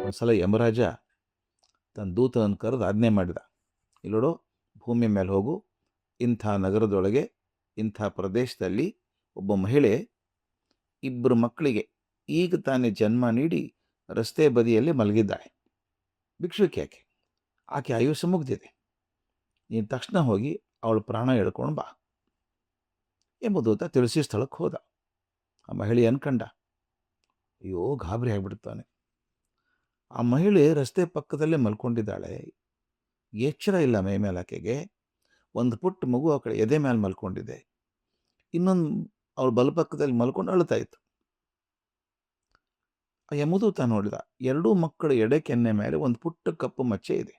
ಒಂದು ಸಲ ಯಮರಾಜ ತನ್ನ ದೂತನನ್ನು ಕರೆದು ಆಜ್ಞೆ ಮಾಡಿದ, ಇಲ್ಲೋಡು, ಭೂಮಿ ಮೇಲೆ ಹೋಗು, ಇಂಥ ನಗರದೊಳಗೆ ಇಂಥ ಪ್ರದೇಶದಲ್ಲಿ ಒಬ್ಬ ಮಹಿಳೆ ಇಬ್ಬರು ಮಕ್ಕಳಿಗೆ ಈಗ ತಾನೇ ಜನ್ಮ ನೀಡಿ ರಸ್ತೆ ಬದಿಯಲ್ಲಿ ಮಲಗಿದ್ದಾಳೆ. ಭಿಕ್ಷುಕಿ ಆಕೆ ಆಯುಷ್ಯ ಮುಗ್ದಿದೆ. ನೀನು ತಕ್ಷಣ ಹೋಗಿ ಅವಳ ಪ್ರಾಣ ಎಳ್ಕೊಂಡು ಬಾ ಎಂಬುದೂತ ತಿಳಿಸಿ ಸ್ಥಳಕ್ಕೆ ಹೋದ. ಆ ಮಹಿಳೆಯನ್ನು ಕಂಡ. ಅಯ್ಯೋ, ಗಾಬರಿ ಆಗಿಬಿಡ್ತಾನೆ. ಆ ಮಹಿಳೆ ರಸ್ತೆ ಪಕ್ಕದಲ್ಲೇ ಮಲ್ಕೊಂಡಿದ್ದಾಳೆ. ಎಚ್ಚರ ಇಲ್ಲ ಮೈ ಮೇಲೆ ಆಕೆಗೆ. ಒಂದು ಪುಟ್ಟ ಮಗು ಆ ಕಡೆ ಎದೆ ಮೇಲೆ ಮಲ್ಕೊಂಡಿದೆ. ಇನ್ನೊಂದು ಅವಳ ಬಲಪಕ್ಕದಲ್ಲಿ ಮಲ್ಕೊಂಡು ಅಳ್ತಾ ಇತ್ತು. ಆ ಯಮದೂತ ನೋಡಿದ, ಎರಡೂ ಮಕ್ಕಳ ಎಡೆ ಕೆನ್ನೆ ಮೇಲೆ ಒಂದು ಪುಟ್ಟ ಕಪ್ಪು ಮಚ್ಚೆ ಇದೆ.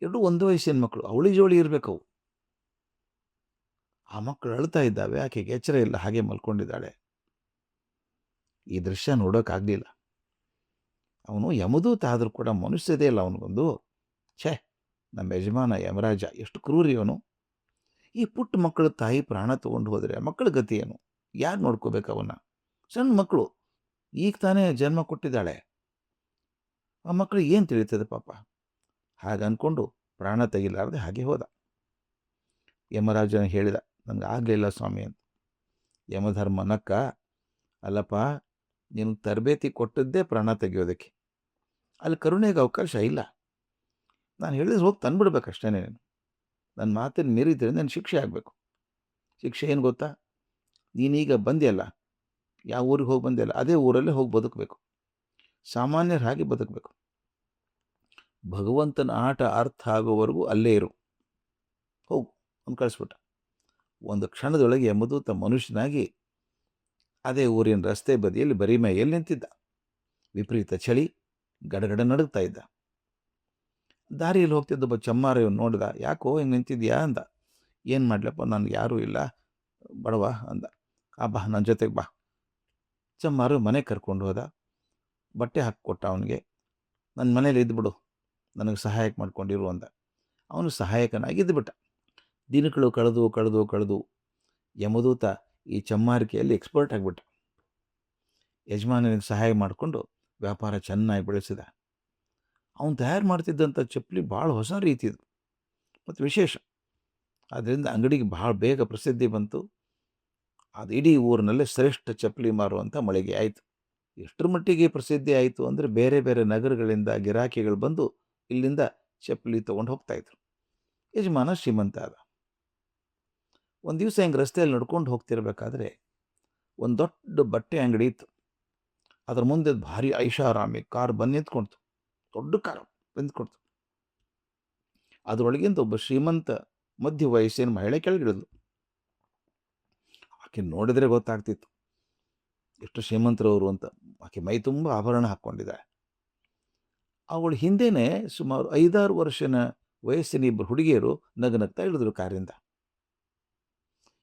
ಎರಡೂ ಒಂದು ವಯಸ್ಸಿನ ಮಕ್ಕಳು, ಅವಳಿ ಜೋಳಿ ಇರಬೇಕವು. ಆ ಮಕ್ಕಳು ಅಳ್ತಾ ಇದ್ದಾವೆ, ಆಕೆಗೆ ಎಚ್ಚರ ಇಲ್ಲ, ಹಾಗೆ ಮಲ್ಕೊಂಡಿದ್ದಾಳೆ. ಈ ದೃಶ್ಯ ನೋಡೋಕ್ಕಾಗಲಿಲ್ಲ. ಅವನು ಯಮದೂತ ಆದರೂ ಕೂಡ ಮನುಷ್ಯದೇ ಇಲ್ಲ ಅವನಿಗೊಂದು. ಛೇ, ನಮ್ಮ ಯಜಮಾನ ಯಮರಾಜ ಎಷ್ಟು ಕ್ರೂರಿ ಅವನು. ಈ ಪುಟ್ಟ ಮಕ್ಕಳ ತಾಯಿ ಪ್ರಾಣ ತಗೊಂಡು ಹೋದರೆ ಮಕ್ಕಳ ಗತಿ ಏನು? ಯಾರು ನೋಡ್ಕೋಬೇಕು ಅವನ್ನ? ಸಣ್ಣ ಮಕ್ಕಳು, ಈಗ ತಾನೇ ಜನ್ಮ ಕೊಟ್ಟಿದ್ದಾಳೆ. ಆ ಮಕ್ಕಳಿಗೆ ಏನು ತಿಳಿತದೆ ಪಾಪ? ಹಾಗೆ ಅಂದ್ಕೊಂಡು ಪ್ರಾಣ ತೆಗಿಲಾರ್ದೆ ಹಾಗೆ ಹೋದ. ಯಮರಾಜನ ಹೇಳಿದ, ನನಗೆ ಆಗಲಿಲ್ಲ ಸ್ವಾಮಿ ಅಂತ. ಯಮಧರ್ಮ ನಕ್ಕ, ಅಲ್ಲಪ್ಪ, ನೀನು ತರಬೇತಿ ಕೊಟ್ಟದ್ದೇ ಪ್ರಾಣ ತೆಗೆಯೋದಕ್ಕೆ, ಅಲ್ಲಿ ಕರುಣೆಗೆ ಅವಕಾಶ ಇಲ್ಲ. ನಾನು ಹೇಳಿದ್ರೆ ಹೋಗಿ ತಂದುಬಿಡ್ಬೇಕಷ್ಟೇ. ನೀನು ನನ್ನ ಮಾತನ್ನು ಮೀರಿದ್ರೆ ನನ್ನ ಶಿಕ್ಷೆ ಆಗಬೇಕು. ಶಿಕ್ಷೆ ಏನು ಗೊತ್ತಾ? ನೀನೀಗ ಬಂದೆಯಲ್ಲ, ಯಾವ ಊರಿಗೆ ಹೋಗಿ ಬಂದೆಯಲ್ಲ, ಅದೇ ಊರಲ್ಲೇ ಹೋಗಿ ಬದುಕಬೇಕು. ಸಾಮಾನ್ಯರ ಹಾಗೆ ಬದುಕಬೇಕು. ಭಗವಂತನ ಆಟ ಅರ್ಥ ಆಗೋವರೆಗೂ ಅಲ್ಲೇ ಇರು. ಹೋಗು ಅಂತ ಕಳಿಸ್ಬಿಟ್ಟ. ಒಂದು ಕ್ಷಣದೊಳಗೆ ಯಮದೂತ ಮನುಷ್ಯನಾಗಿ ಅದೇ ಊರಿನ ರಸ್ತೆ ಬದಿಯಲ್ಲಿ ಬರೀ ಮೈಯಲ್ಲಿ ನಿಂತಿದ್ದ. ವಿಪರೀತ ಚಳಿ, ಗಡಗಡ ನಡುಗ್ತಾ ಇದ್ದ. ದಾರಿಯಲ್ಲಿ ಹೋಗ್ತಿದ್ದ ಒಬ್ಬ ಚಮ್ಮಾರ ಇವನು ನೋಡಿದ. ಯಾಕೋ ಹಿಂಗೆ ನಿಂತಿದ್ಯಾ ಅಂದ. ಏನು ಮಾಡಲಪ್ಪ, ನನಗೆ ಯಾರೂ ಇಲ್ಲ, ಬಡವ ಅಂದ. ಬಾ, ನನ್ನ ಜೊತೆಗೆ ಬಾ. ಚಮ್ಮಾರು ಮನೆಗೆ ಕರ್ಕೊಂಡು ಹೋದ. ಬಟ್ಟೆ ಹಾಕಿಕೊಟ್ಟ ಅವನಿಗೆ. ನನ್ನ ಮನೇಲಿ ಇದ್ದುಬಿಡು, ನನಗೆ ಸಹಾಯಕ ಮಾಡ್ಕೊಂಡಿರು ಅಂದ. ಅವನು ಸಹಾಯಕನಾಗಿ ಇದ್ದುಬಿಟ್ಟ. ದಿನಗಳು ಕಳೆದು ಕಳೆದು ಕಳೆದು ಯಮದೂತ ಈ ಚಮ್ಮಾರಿಕೆಯಲ್ಲಿ ಎಕ್ಸ್ಪರ್ಟ್ ಆಗಿಬಿಟ್ಟ. ಯಜಮಾನನಿಗೆ ಸಹಾಯ ಮಾಡಿಕೊಂಡು ವ್ಯಾಪಾರ ಚೆನ್ನಾಗಿ ಬೆಳೆಸಿದ. ಅವನು ತಯಾರು ಮಾಡ್ತಿದ್ದಂಥ ಚಪ್ಪಲಿ ಭಾಳ ಹೊಸ ರೀತಿದು ಮತ್ತು ವಿಶೇಷ. ಆದ್ದರಿಂದ ಅಂಗಡಿಗೆ ಭಾಳ ಬೇಗ ಪ್ರಸಿದ್ಧಿ ಬಂತು. ಅದು ಇಡೀ ಊರಿನಲ್ಲೇ ಶ್ರೇಷ್ಠ ಚಪ್ಪಲಿ ಮಾರುವಂಥ ಮಳಿಗೆ ಆಯಿತು. ಎಷ್ಟರ ಮಟ್ಟಿಗೆ ಪ್ರಸಿದ್ಧಿ ಆಯಿತು ಅಂದರೆ ಬೇರೆ ಬೇರೆ ನಗರಗಳಿಂದ ಗಿರಾಕಿಗಳು ಬಂದು ಇಲ್ಲಿಂದ ಚಪ್ಪಲಿ ತೊಗೊಂಡು ಹೋಗ್ತಾಯಿದ್ರು. ಯಜಮಾನ ಶ್ರೀಮಂತ ಆದ. ಒಂದು ದಿವಸ ಹಿಂಗೆ ರಸ್ತೆಯಲ್ಲಿ ನಡ್ಕೊಂಡು ಹೋಗ್ತಿರ್ಬೇಕಾದ್ರೆ ಒಂದು ದೊಡ್ಡ ಬಟ್ಟೆ ಅಂಗಡಿ ಇತ್ತು. ಅದ್ರ ಮುಂದೆ ಭಾರಿ ಐಷಾರಾಮಿ ಕಾರ್ ಬಂದು ನಿಂತ್ಕೊಳ್ತು. ದೊಡ್ಡ ಕಾರು ನಿಂತ್ಕೊಳ್ತು. ಅದರೊಳಗಿಂದ ಒಬ್ಬ ಶ್ರೀಮಂತ ಮಧ್ಯ ವಯಸ್ಸಿನ ಮಹಿಳೆ ಕೆಳಗಿಳಿದ್ಲು. ಆಕೆ ನೋಡಿದ್ರೆ ಗೊತ್ತಾಗ್ತಿತ್ತು ಎಷ್ಟು ಶ್ರೀಮಂತರವರು ಅಂತ. ಆಕೆ ಮೈ ತುಂಬ ಆಭರಣ ಹಾಕ್ಕೊಂಡಿದ್ದಾಳೆ. ಅವಳ ಹಿಂದೆನೇ ಸುಮಾರು 5-6 ವರ್ಷನ ವಯಸ್ಸಿನ ಇಬ್ಬರು ಹುಡುಗಿಯರು ನಗನಗ್ತಾ ಇಳಿದ್ರು ಕಾರಿಂದ.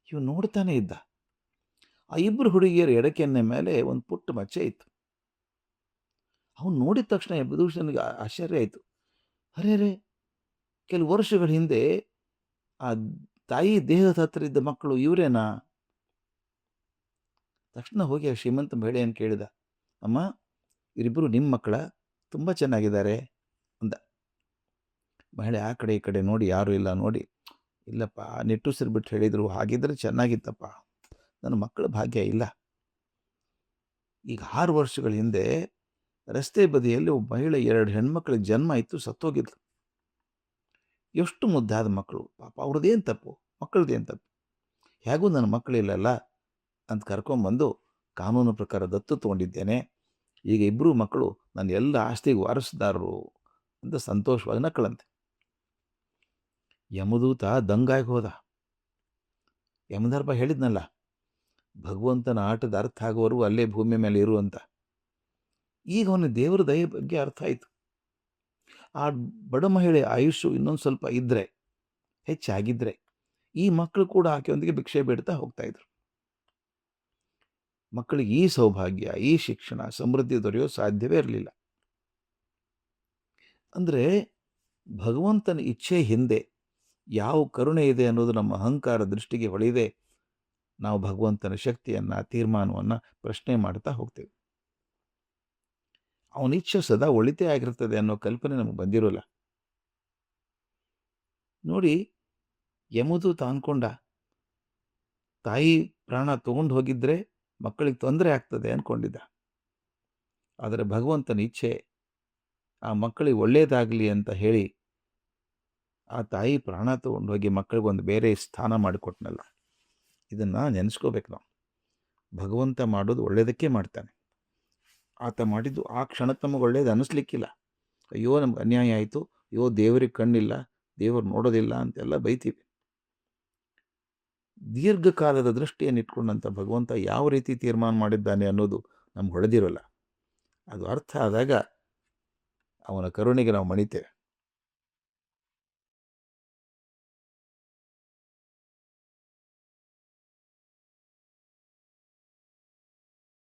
ಇವು ನೋಡ್ತಾನೆ ಇದ್ದ. ಆ ಇಬ್ಬರು ಹುಡುಗಿಯರ ಎಡಕೆನ್ನೆ ಮೇಲೆ ಒಂದು ಪುಟ್ಟ ಮಚ್ಚೆ ಇತ್ತು. ಅವನು ನೋಡಿದ ತಕ್ಷಣ ಯಮದೂತನಿಗೆ ಆಶ್ಚರ್ಯ ಆಯಿತು. ಅರೆ, ಕೆಲವು ವರ್ಷಗಳ ಹಿಂದೆ ಆ ತಾಯಿ ದೇಹದ ಹತ್ರ ಇದ್ದ ಮಕ್ಕಳು ಇವರೇನಾ? ತಕ್ಷಣ ಹೋಗಿ ಆ ಶ್ರೀಮಂತ ಮಹಿಳೆಯನ್ನು ಕೇಳಿದ, ಅಮ್ಮ, ಇವರಿಬ್ಬರು ನಿಮ್ಮ ಮಕ್ಕಳ? ತುಂಬ ಚೆನ್ನಾಗಿದ್ದಾರೆ ಅಂದ. ಮಹಿಳೆ ಆ ಕಡೆ ಈ ಕಡೆ ನೋಡಿ, ಯಾರೂ ಇಲ್ಲ ನೋಡಿ, ಇಲ್ಲಪ್ಪ, ನಿಟ್ಟುಸಿರು ಬಿಟ್ಟು ಹೇಳಿದರು, ಹಾಗಿದ್ರೆ ಚೆನ್ನಾಗಿತ್ತಪ್ಪ, ನನ್ನ ಮಕ್ಕಳ ಭಾಗ್ಯ ಇಲ್ಲ. ಈಗ 6 ವರ್ಷಗಳ ಹಿಂದೆ ರಸ್ತೆ ಬದಿಯಲ್ಲಿ ಒಬ್ಬ ಮಹಿಳೆ 2 ಹೆಣ್ಮಕ್ಳಿಗೆ ಜನ್ಮ ಇತ್ತು, ಸತ್ತೋಗಿದ್ಲು. ಎಷ್ಟು ಮುದ್ದಾದ ಮಕ್ಕಳು, ಪಾಪ, ಅವ್ರದ್ದೇನು ತಪ್ಪು, ಮಕ್ಕಳದ್ದೇನು ತಪ್ಪು? ಹೇಗೂ ನನ್ನ ಮಕ್ಕಳಿಲ್ಲಲ್ಲ ಅಂತ ಕರ್ಕೊಂಬಂದು ಕಾನೂನು ಪ್ರಕಾರ ದತ್ತು ತೊಗೊಂಡಿದ್ದೇನೆ. ಈಗ ಇಬ್ಬರು ಮಕ್ಕಳು ನನ್ನ ಎಲ್ಲ ಆಸ್ತಿಗೆ ವಾರಸುದಾರರು ಅಂತ ಸಂತೋಷವಾಗಿ ನಕ್ಕಳಂತೆ. ಯಮದೂತ ದಂಗಾಗಿ ಹೋದ. ಯಮಧರ್ಮ ಹೇಳಿದ್ನಲ್ಲ, ಭಗವಂತನ ಆಟದ ಅರ್ಥ ಆಗೋವರೆಗೂ ಅಲ್ಲೇ ಭೂಮಿ ಮೇಲೆ ಇರು ಅಂತ. ಈಗ ಅವನ ದೇವರ ದಯೆ ಬಗ್ಗೆ ಅರ್ಥ ಆಯಿತು. ಆ ಬಡ ಮಹಿಳೆ ಆಯುಷ್ಯು ಇನ್ನೊಂದು ಸ್ವಲ್ಪ ಇದ್ದರೆ, ಹೆಚ್ಚಾಗಿದ್ದರೆ, ಈ ಮಕ್ಕಳು ಕೂಡ ಆಕೆಯೊಂದಿಗೆ ಭಿಕ್ಷೆ ಬೇಡ್ತಾ ಹೋಗ್ತಾಯಿದ್ರು. ಮಕ್ಕಳಿಗೆ ಈ ಸೌಭಾಗ್ಯ, ಈ ಶಿಕ್ಷಣ, ಸಮೃದ್ಧಿ ದೊರೆಯೋ ಸಾಧ್ಯವೇ ಇರಲಿಲ್ಲ. ಅಂದರೆ ಭಗವಂತನ ಇಚ್ಛೆ ಹಿಂದೆ ಯಾವ ಕರುಣೆ ಇದೆ ಅನ್ನೋದು ನಮ್ಮ ಅಹಂಕಾರ ದೃಷ್ಟಿಗೆ ಹೊಳೆಯದೆ ನಾವು ಭಗವಂತನ ಶಕ್ತಿಯನ್ನು, ತೀರ್ಮಾನವನ್ನು ಪ್ರಶ್ನೆ ಮಾಡ್ತಾ ಹೋಗ್ತೇವೆ. ಅವನ ಇಚ್ಛೆ ಸದಾ ಒಳಿತೇ ಆಗಿರ್ತದೆ ಅನ್ನೋ ಕಲ್ಪನೆ ನಮಗೆ ಬಂದಿರೋಲ್ಲ. ನೋಡಿ, ಯಮದೂತ ಅಂದ್ಕೊಂಡ ತಾಯಿ ಪ್ರಾಣ ತಗೊಂಡು ಹೋಗಿದ್ರೆ ಮಕ್ಕಳಿಗೆ ತೊಂದರೆ ಆಗ್ತದೆ ಅಂದ್ಕೊಂಡಿದ್ದ. ಆದರೆ ಭಗವಂತನ ಇಚ್ಛೆ ಆ ಮಕ್ಕಳಿಗೆ ಒಳ್ಳೆಯದಾಗಲಿ ಅಂತ ಹೇಳಿ ಆ ತಾಯಿ ಪ್ರಾಣ ತಗೊಂಡು ಹೋಗಿ ಮಕ್ಕಳಿಗೊಂದು ಬೇರೆ ಸ್ಥಾನ ಮಾಡಿಕೊಟ್ನಲ್ಲ. ಇದನ್ನು ನೆನೆಸ್ಕೋಬೇಕು ನಾವು. ಭಗವಂತ ಮಾಡೋದು ಒಳ್ಳೆಯದಕ್ಕೆ ಮಾಡ್ತಾನೆ. ಆತ ಮಾಡಿದ್ದು ಆ ಕ್ಷಣಕ್ಕೆ ನಮಗೆ ಒಳ್ಳೇದು ಅನ್ನಿಸ್ಲಿಕ್ಕಿಲ್ಲ. ಅಯ್ಯೋ ನಮ್ಗೆ ಅನ್ಯಾಯ ಆಯಿತು, ಅಯ್ಯೋ ದೇವರಿಗೆ ಕಣ್ಣಿಲ್ಲ, ದೇವರು ನೋಡೋದಿಲ್ಲ ಅಂತೆಲ್ಲ ಬೈತೀವಿ. ದೀರ್ಘಕಾಲದ ದೃಷ್ಟಿಯನ್ನು ಇಟ್ಕೊಂಡಂಥ ಭಗವಂತ ಯಾವ ರೀತಿ ತೀರ್ಮಾನ ಮಾಡಿದ್ದಾನೆ ಅನ್ನೋದು ನಮ್ಗೆ ಹೊಳೆದಿರೋಲ್ಲ. ಅದು ಅರ್ಥ ಆದಾಗ ಅವನ ಕರುಣೆಗೆ ನಾವು ಮಣಿತೇವೆ.